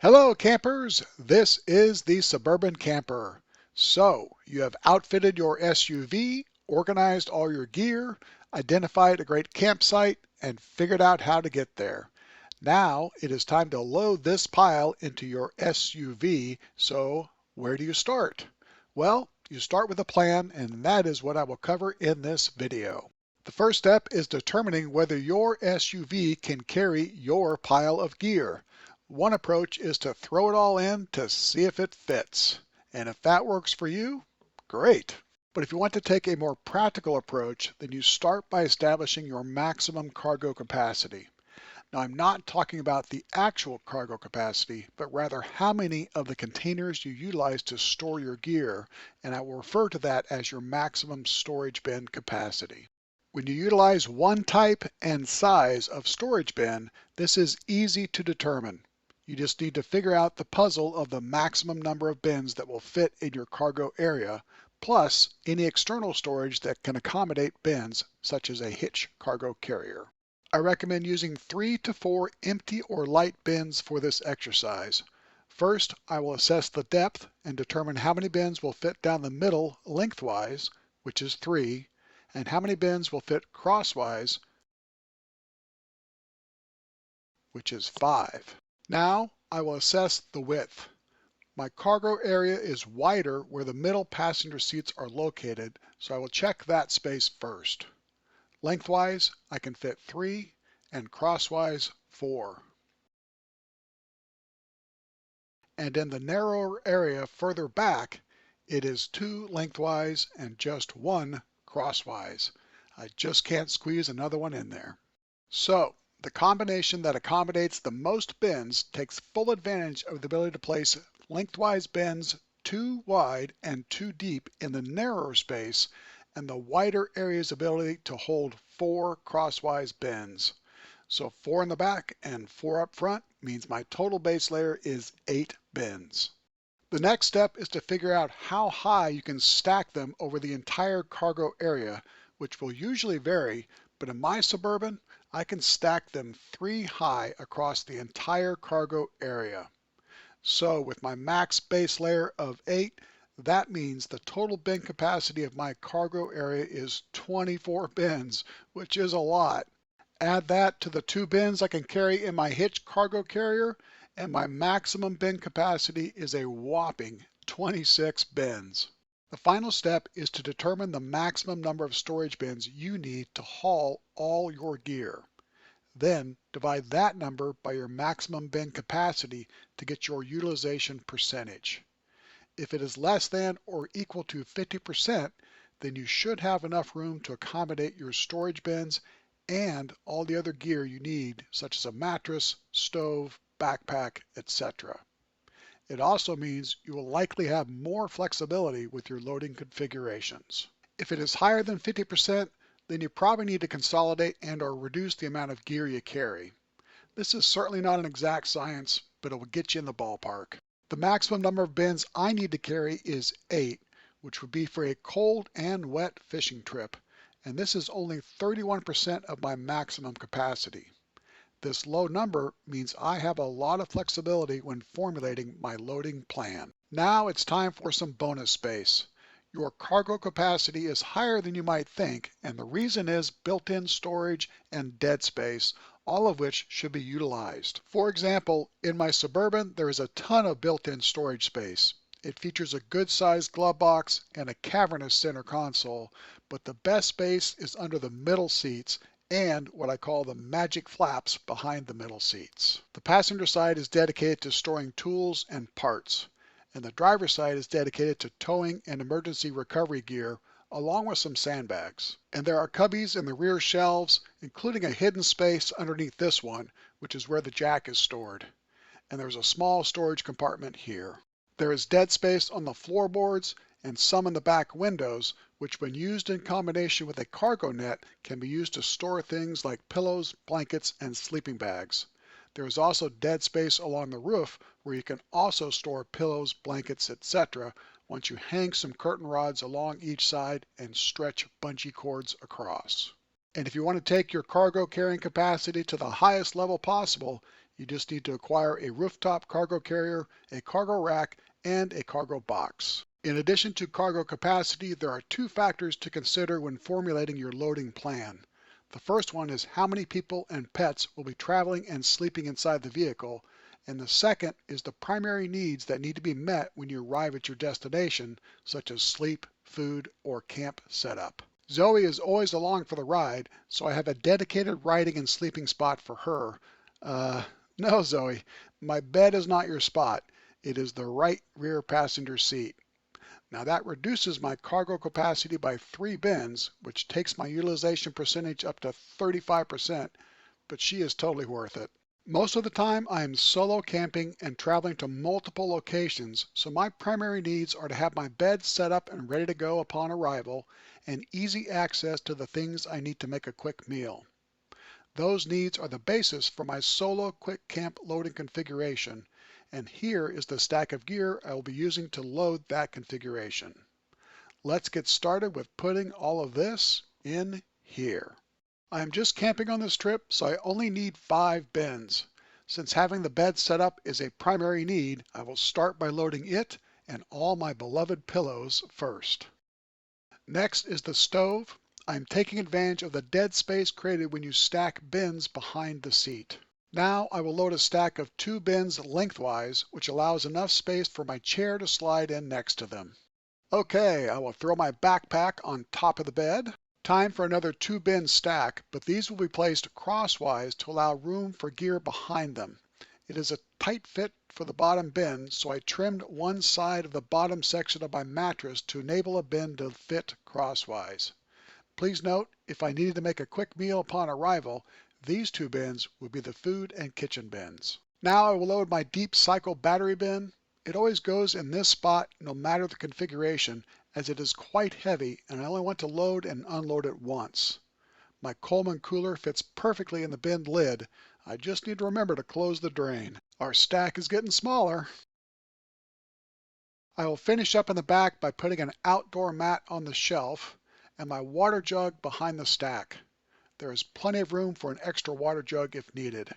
Hello campers, this is the Suburban Camper. So, you have outfitted your SUV, organized all your gear, identified a great campsite, and figured out how to get there. Now it is time to load this pile into your SUV, so where do you start? Well, you start with a plan, and that is what I will cover in this video. The first step is determining whether your SUV can carry your pile of gear. One approach is to throw it all in to see if it fits. And if that works for you, great. But if you want to take a more practical approach, then you start by establishing your maximum cargo capacity. Now, I'm not talking about the actual cargo capacity, but rather how many of the containers you utilize to store your gear, and I will refer to that as your maximum storage bin capacity. When you utilize one type and size of storage bin, this is easy to determine. You just need to figure out the puzzle of the maximum number of bins that will fit in your cargo area, plus any external storage that can accommodate bins, such as a hitch cargo carrier. I recommend using 3 to 4 empty or light bins for this exercise. First, I will assess the depth and determine how many bins will fit down the middle lengthwise, which is 3, and how many bins will fit crosswise, which is 5. Now I will assess the width. My cargo area is wider where the middle passenger seats are located, so I will check that space first. Lengthwise, I can fit 3, and crosswise 4. And in the narrower area further back, it is 2 lengthwise and just 1 crosswise. I just can't squeeze another one in there. So, the combination that accommodates the most bins takes full advantage of the ability to place lengthwise bins 2 wide and 2 deep in the narrower space, and the wider area's ability to hold 4 crosswise bins. So 4 in the back and 4 up front means my total base layer is 8 bins. The next step is to figure out how high you can stack them over the entire cargo area, which will usually vary, but in my Suburban, I can stack them 3 high across the entire cargo area. So with my max base layer of 8, that means the total bin capacity of my cargo area is 24 bins, which is a lot. Add that to the 2 bins I can carry in my hitch cargo carrier, and my maximum bin capacity is a whopping 26 bins. The final step is to determine the maximum number of storage bins you need to haul all your gear. Then divide that number by your maximum bin capacity to get your utilization percentage. If it is less than or equal to 50%, then you should have enough room to accommodate your storage bins and all the other gear you need, such as a mattress, stove, backpack, etc. It also means you will likely have more flexibility with your loading configurations. If it is higher than 50%, then you probably need to consolidate and or reduce the amount of gear you carry. This is certainly not an exact science, but it will get you in the ballpark. The maximum number of bins I need to carry is 8, which would be for a cold and wet fishing trip, and this is only 31% of my maximum capacity. This low number means I have a lot of flexibility when formulating my loading plan. Now it's time for some bonus space. Your cargo capacity is higher than you might think, and the reason is built-in storage and dead space, all of which should be utilized. For example, in my Suburban, there is a ton of built-in storage space. It features a good-sized glove box and a cavernous center console, but the best space is under the middle seats and what I call the magic flaps behind the middle seats. The passenger side is dedicated to storing tools and parts, and the driver's side is dedicated to towing and emergency recovery gear, along with some sandbags. And there are cubbies in the rear shelves, including a hidden space underneath this one, which is where the jack is stored. And there's a small storage compartment here. There is dead space on the floorboards and some in the back windows, which when used in combination with a cargo net can be used to store things like pillows, blankets, and sleeping bags. There is also dead space along the roof where you can also store pillows, blankets, etc. once you hang some curtain rods along each side and stretch bungee cords across. And if you want to take your cargo carrying capacity to the highest level possible, You just need to acquire a rooftop cargo carrier, a cargo rack, and a cargo box. In addition to cargo capacity, there are two factors to consider when formulating your loading plan. The first one is how many people and pets will be traveling and sleeping inside the vehicle, and the second is the primary needs that need to be met when you arrive at your destination, such as sleep, food, or camp setup. Zoe is always along for the ride, so I have a dedicated riding and sleeping spot for her. No, Zoe, my bed is not your spot. It is the right rear passenger seat. Now that reduces my cargo capacity by 3 bins, which takes my utilization percentage up to 35%, but she is totally worth it. Most of the time I am solo camping and traveling to multiple locations, so my primary needs are to have my bed set up and ready to go upon arrival, and easy access to the things I need to make a quick meal. Those needs are the basis for my solo quick camp loading configuration, and here is the stack of gear I will be using to load that configuration. Let's get started with putting all of this in here. I am just camping on this trip, so I only need 5 bins. Since having the bed set up is a primary need, I will start by loading it and all my beloved pillows first. Next is the stove. I am taking advantage of the dead space created when you stack bins behind the seat. Now I will load a stack of 2 bins lengthwise, which allows enough space for my chair to slide in next to them. Okay, I will throw my backpack on top of the bed. Time for another 2 bin stack, but these will be placed crosswise to allow room for gear behind them. It is a tight fit for the bottom bin, so I trimmed one side of the bottom section of my mattress to enable a bin to fit crosswise. Please note, if I needed to make a quick meal upon arrival, these 2 bins would be the food and kitchen bins. Now I will load my deep cycle battery bin. It always goes in this spot no matter the configuration, as it is quite heavy and I only want to load and unload it once. My Coleman cooler fits perfectly in the bin lid. I just need to remember to close the drain. Our stack is getting smaller. I will finish up in the back by putting an outdoor mat on the shelf and my water jug behind the stack. There is plenty of room for an extra water jug if needed.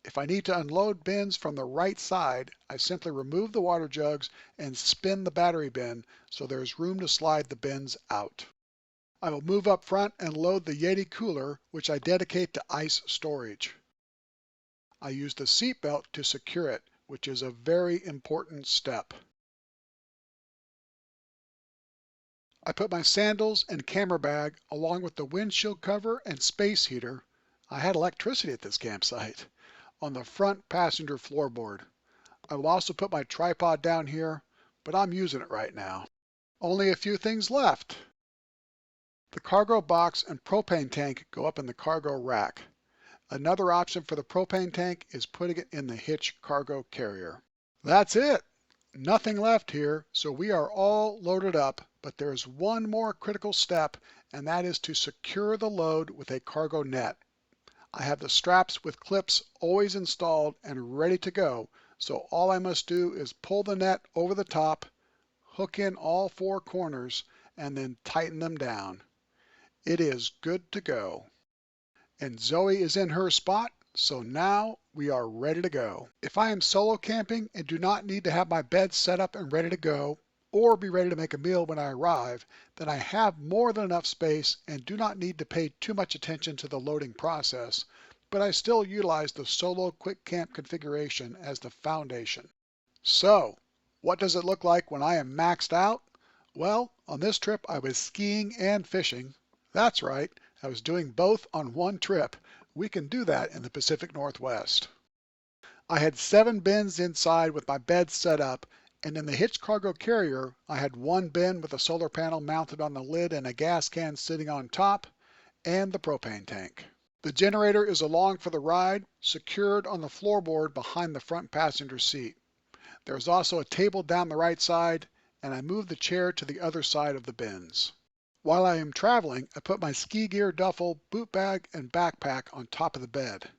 If I need to unload bins from the right side, I simply remove the water jugs and spin the battery bin so there is room to slide the bins out. I will move up front and load the Yeti cooler, which I dedicate to ice storage. I use the seat belt to secure it, which is a very important step. I put my sandals and camera bag along with the windshield cover and space heater, I had electricity at this campsite, on the front passenger floorboard. I will also put my tripod down here, but I'm using it right now. Only a few things left. The cargo box and propane tank go up in the cargo rack. Another option for the propane tank is putting it in the hitch cargo carrier. That's it. Nothing left here, so we are all loaded up, but there is one more critical step, and that is to secure the load with a cargo net. I have the straps with clips always installed and ready to go, so all I must do is pull the net over the top, hook in all 4 corners, and then tighten them down. It is good to go. And Zoe is in her spot, so now we are ready to go. If I am solo camping and do not need to have my bed set up and ready to go, or be ready to make a meal when I arrive, then I have more than enough space and do not need to pay too much attention to the loading process, but I still utilize the solo quick camp configuration as the foundation. So, what does it look like when I am maxed out? Well, on this trip I was skiing and fishing. That's right, I was doing both on one trip. We can do that in the Pacific Northwest. I had 7 bins inside with my bed set up, and in the hitch cargo carrier I had 1 bin with a solar panel mounted on the lid and a gas can sitting on top, and the propane tank. The generator is along for the ride, secured on the floorboard behind the front passenger seat. There is also a table down the right side, and I moved the chair to the other side of the bins. While I am traveling, I put my ski gear duffel, boot bag, and backpack on top of the bed.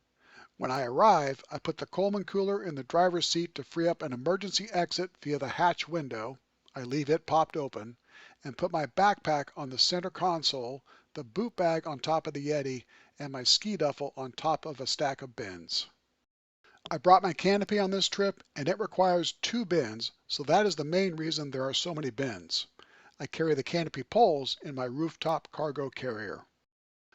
When I arrive, I put the Coleman cooler in the driver's seat to free up an emergency exit via the hatch window. I leave it popped open, and put my backpack on the center console, the boot bag on top of the Yeti, and my ski duffel on top of a stack of bins. I brought my canopy on this trip and it requires 2 bins, so that is the main reason there are so many bins. I carry the canopy poles in my rooftop cargo carrier.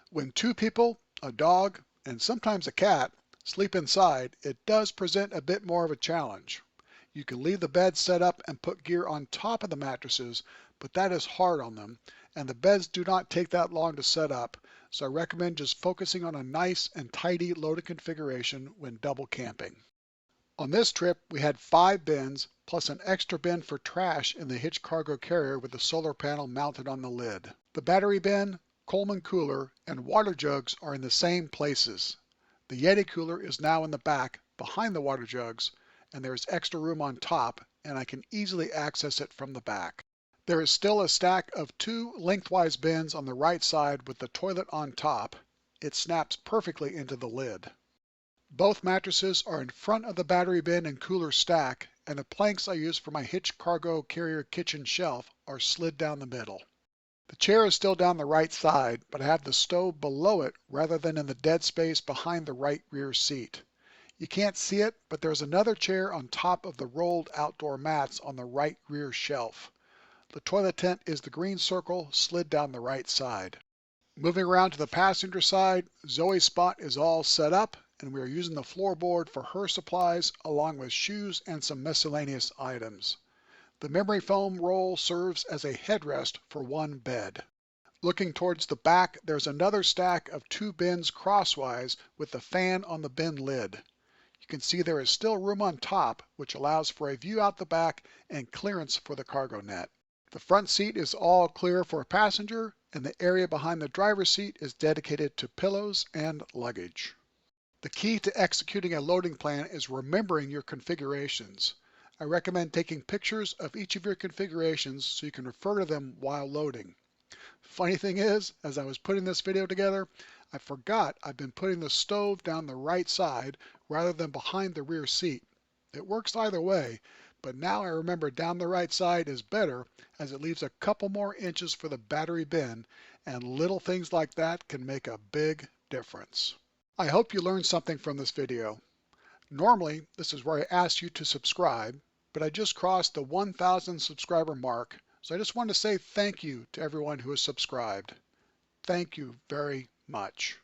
When 2 people, a dog, and sometimes a cat sleep inside, it does present a bit more of a challenge. You can leave the bed set up and put gear on top of the mattresses, but that is hard on them, and the beds do not take that long to set up, so I recommend just focusing on a nice and tidy loading configuration when double camping. On this trip, we had 5 bins plus an extra bin for trash in the hitch cargo carrier with the solar panel mounted on the lid. The battery bin, Coleman cooler, and water jugs are in the same places. The Yeti cooler is now in the back behind the water jugs, and there is extra room on top, and I can easily access it from the back. There is still a stack of 2 lengthwise bins on the right side with the toilet on top. It snaps perfectly into the lid. Both mattresses are in front of the battery bin and cooler stack, and the planks I use for my hitch cargo carrier kitchen shelf are slid down the middle. The chair is still down the right side, but I have the stove below it rather than in the dead space behind the right rear seat. You can't see it, but there's another chair on top of the rolled outdoor mats on the right rear shelf. The toilet tent is the green circle slid down the right side. Moving around to the passenger side, Zoe's spot is all set up, and we are using the floorboard for her supplies along with shoes and some miscellaneous items. The memory foam roll serves as a headrest for one bed. Looking towards the back, there's another stack of 2 bins crosswise with the fan on the bin lid. You can see there is still room on top, which allows for a view out the back and clearance for the cargo net. The front seat is all clear for a passenger, and the area behind the driver's seat is dedicated to pillows and luggage. The key to executing a loading plan is remembering your configurations. I recommend taking pictures of each of your configurations so you can refer to them while loading. Funny thing is, as I was putting this video together, I forgot I've been putting the stove down the right side rather than behind the rear seat. It works either way, but now I remember down the right side is better as it leaves a couple more inches for the battery bin, and little things like that can make a big difference. I hope you learned something from this video. Normally, this is where I ask you to subscribe, but I just crossed the 1,000 subscriber mark, so I just want to say thank you to everyone who has subscribed. Thank you very much.